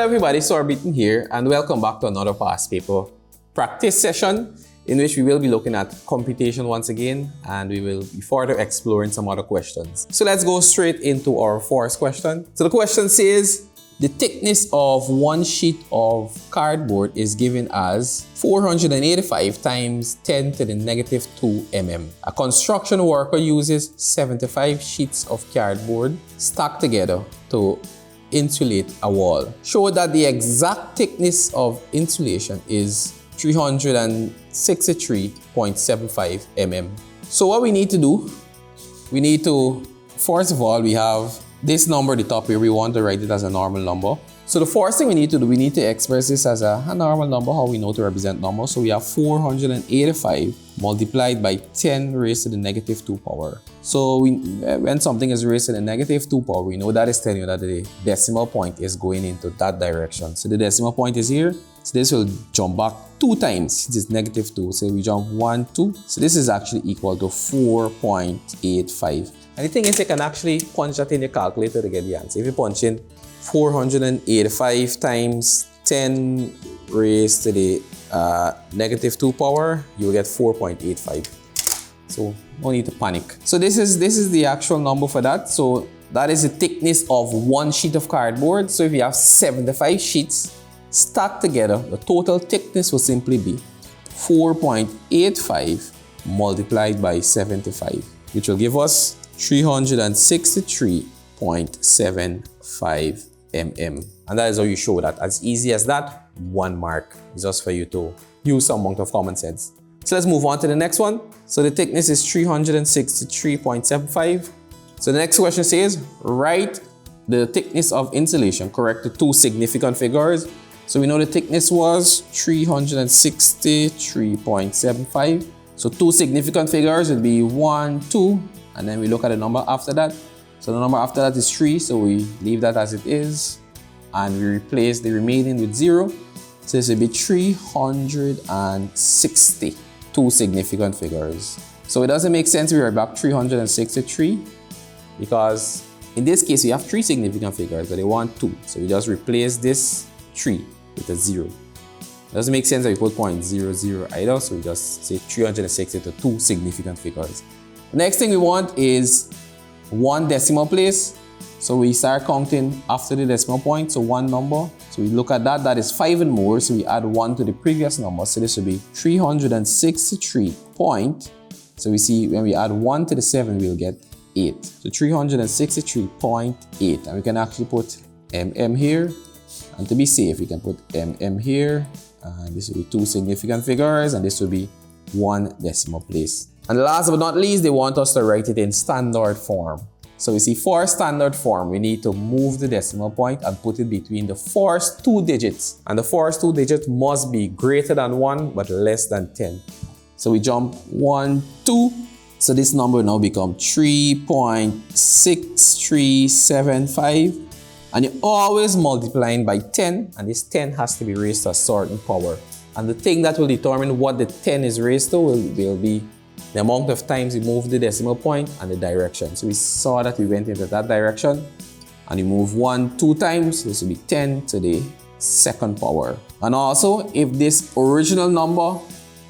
everybody, Sorbitin here, and welcome back to another past paper practice session in which we will be looking at computation once again, and we will be further exploring some other questions. So let's go straight into our first question. So the question says, the thickness of one sheet of cardboard is given as 485 times 10 to the negative 2 mm. A construction worker uses 75 sheets of cardboard stacked together to insulate a wall. Show that the exact thickness of insulation is 363.75 mm. So what we need to do, we need to, first of all, we have this number at the top here. We want to write it as a normal number. So the first thing we need to do, we need to express this as a normal number, how we know to represent numbers. So we have 485 multiplied by 10 raised to the negative 2 power. So when something is raised to the negative 2 power, we know that is telling you that the decimal point is going into that direction. So the decimal point is here. So this will jump back 2 times. This is negative 2. So we jump 1, 2. So this is actually equal to 4.85. And the thing is, you can actually punch that in your calculator to get the answer. If you punch in 485 times 10 raised to the negative 2 power, you'll get 4.85. So no need to panic. So this is the actual number for that. So that is the thickness of one sheet of cardboard. So if you have 75 sheets stacked together, the total thickness will simply be 4.85 multiplied by 75, which will give us 363.75 mm. And that is how you show that. As easy as that, 1 mark. It's just for you to use some amount of common sense. So let's move on to the next one. So the thickness is 363.75. So the next question says, write the thickness of insulation correct to 2 significant figures. So we know the thickness was 363.75. So 2 significant figures would be 1, 2, and then we look at the number after that. So the number after that is 3, so we leave that as it is, and we replace the remaining with 0. So this will be 360, 2 significant figures. So it doesn't make sense we are back 363, because in this case we have 3 significant figures, but they want 2. So we just replace this 3 with a 0. It doesn't make sense that we put 0.00 either, so we just say 360 to 2 significant figures. The next thing we want is 1 decimal place. So we start counting after the decimal point, so 1 number. So we look at that, that is 5 and more, so we add 1 to the previous number. So this will be 363 point. So we see when we add 1 to the 7, we'll get 8. So 363.8. And we can actually put mm here. And to be safe, we can put mm here. And this will be 2 significant figures, and this will be 1 decimal place. And last but not least, they want us to write it in standard form. So we see for standard form, we need to move the decimal point and put it between the first 2 digits. And the first 2 digits must be greater than 1 but less than 10. So we jump 1, 2. So this number now becomes 3.6375. And you're always multiplying by 10, and this 10 has to be raised to a certain power. And the thing that will determine what the 10 is raised to will be the amount of times we move the decimal point and the direction. So we saw that we went into that direction, and we move 1, 2 times. This will be 10 to the 2nd power. And also, if this original number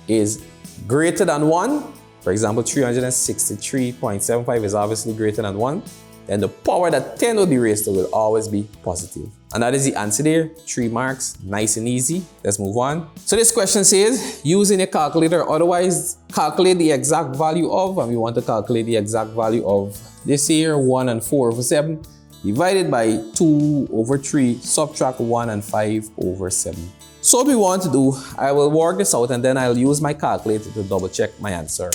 is greater than 1, for example, 363.75 is obviously greater than 1, then the power that 10 will be raised to will always be positive. And that is the answer there. 3 marks, nice and easy. Let's move on. So this question says, using a calculator, otherwise calculate the exact value of, and we want to calculate the exact value of this here, 1 and 4 over 7, divided by 2 over 3, subtract 1 and 5 over 7. So what we want to do, I will work this out and then I'll use my calculator to double check my answer.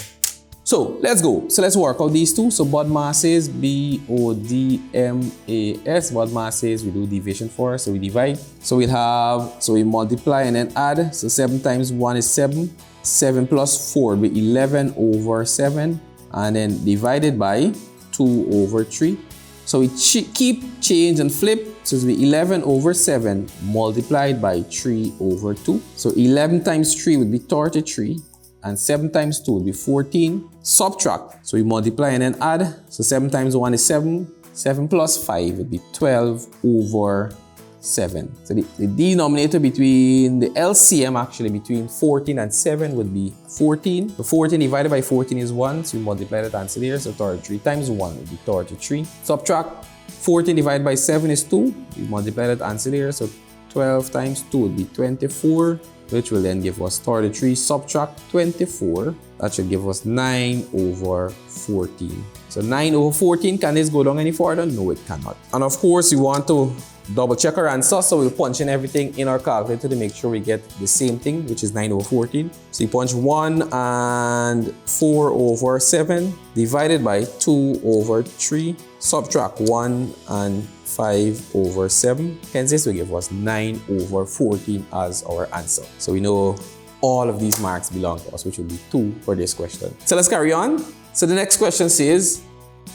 So let's go. So let's work out these two. So BODMAS is BODMAS. BODMAS is we do division first, so we divide. So we multiply and then add. So 7 times 1 is 7. 7 plus 4 will be 11 over 7. And then divided by 2 over 3. So we keep, change and flip. So it will be 11 over 7 multiplied by 3 over 2. So 11 times 3 would be 33. And 7 times 2 would be 14. Subtract. So we multiply and then add. So 7 times 1 is 7. 7 plus 5 would be 12 over 7. So the denominator between the LCM actually between 14 and 7 would be 14. So 14 divided by 14 is 1. So we multiply that answer there. So 33 times 1 would be 33. Subtract 14 divided by 7 is 2. We multiply that answer there. So 12 times 2 would be 24, which will then give us 33. Subtract 24. That should give us 9 over 14. So 9 over 14, can this go down any further? No, it cannot. And of course, we want to double check our answer, so we'll punch in everything in our calculator to make sure we get the same thing, which is 9 over 14. So you punch 1 and 4 over 7 divided by 2 over 3, subtract 1 and 5 over 7. Hence this will give us 9 over 14 as our answer. So we know all of these marks belong to us, which will be 2 for this question. So let's carry on. So the next question says,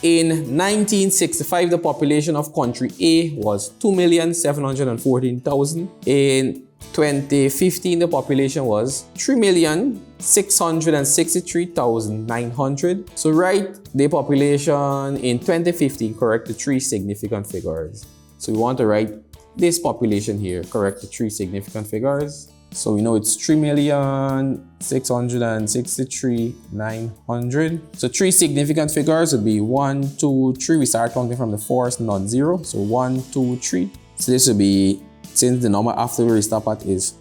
in 1965, the population of country A was 2,714,000. In 2015, the population was 3,663,900. So write the population in 2015, correct the 3 significant figures. So we want to write this population here, correct the 3 significant figures. So we know it's 3,663,900. So 3 significant figures would be 1, 2, 3. We start counting from the first non-zero. So 1, 2, 3. So this would be, since the number after we stop at is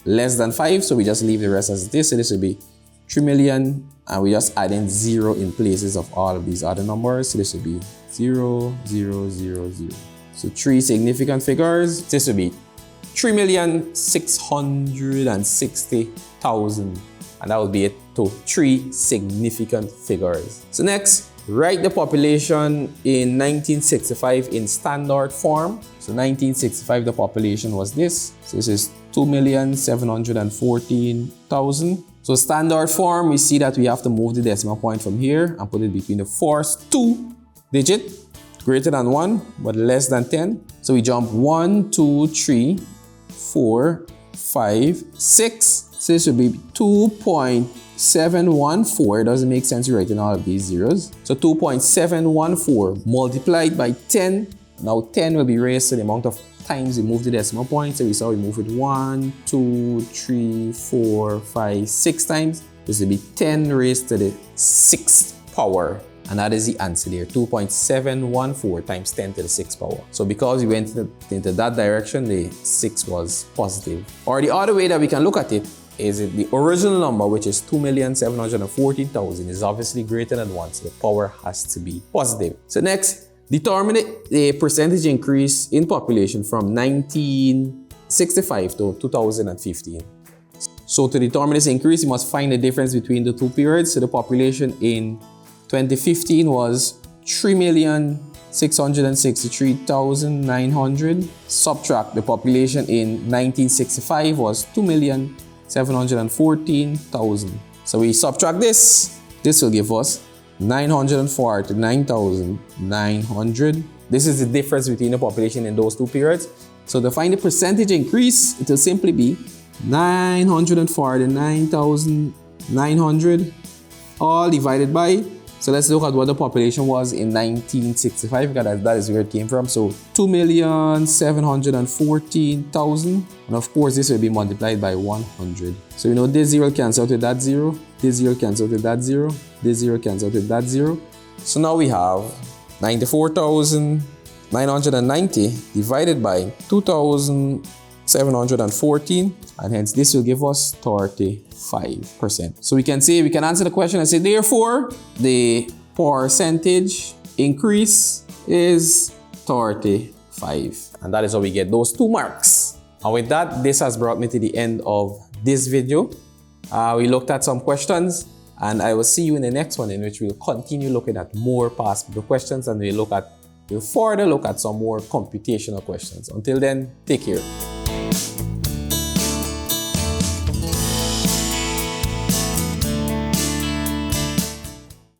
less than 5, so we just leave the rest as this. So this would be 3 million, and we just add in 0 in places of all of these other numbers. So this would be 0, 0, 0, 0. So 3 significant figures. This would be 3,660,000, and that would be it to 3 significant figures. So next, write the population in 1965 in standard form. So 1965, the population was this. So this is 2,714,000. So standard form, we see that we have to move the decimal point from here and put it between the first 2 digits, greater than 1 but less than 10. So we jump 1, 2, 3, 4, 5, 6. So this would be 2.714. It doesn't make sense writing all of these zeros. So 2.714 multiplied by 10. Now 10 will be raised to the amount of times we move the decimal point. So we saw we move it 1, 2, 3, 4, 5, 6 times. This will be 10 raised to the 6th power. And that is the answer there, 2.714 times 10 to the 6th power. So because we went into that direction, the 6 was positive. Or the other way that we can look at it is that the original number, which is 2,714,000, is obviously greater than 1, so the power has to be positive. So next, determine the percentage increase in population from 1965 to 2015. So to determine this increase, you must find the difference between the 2 periods. So the population in 2015 was 3,663,900. Subtract the population in 1965 was 2,714,000. So we subtract this. This will give us 949,900. This is the difference between the population in those 2 periods. So to find the percentage increase, it will simply be 949,900 all divided by, so let's look at what the population was in 1965, because that is where it came from. So 2,714,000, and of course this will be multiplied by 100. So you know this 0 cancels out with that 0, this 0 cancels out with that 0, this 0 cancels out with that 0. So now we have 94,990 divided by 2,714, and hence this will give us 35%. So we can answer the question and say, therefore, the percentage increase is 35. And that is how we get those 2 marks. And with that, this has brought me to the end of this video. We looked at some questions, and I will see you in the next one, in which we'll continue looking at more past paper questions, and we'll further look at some more computational questions. Until then, take care.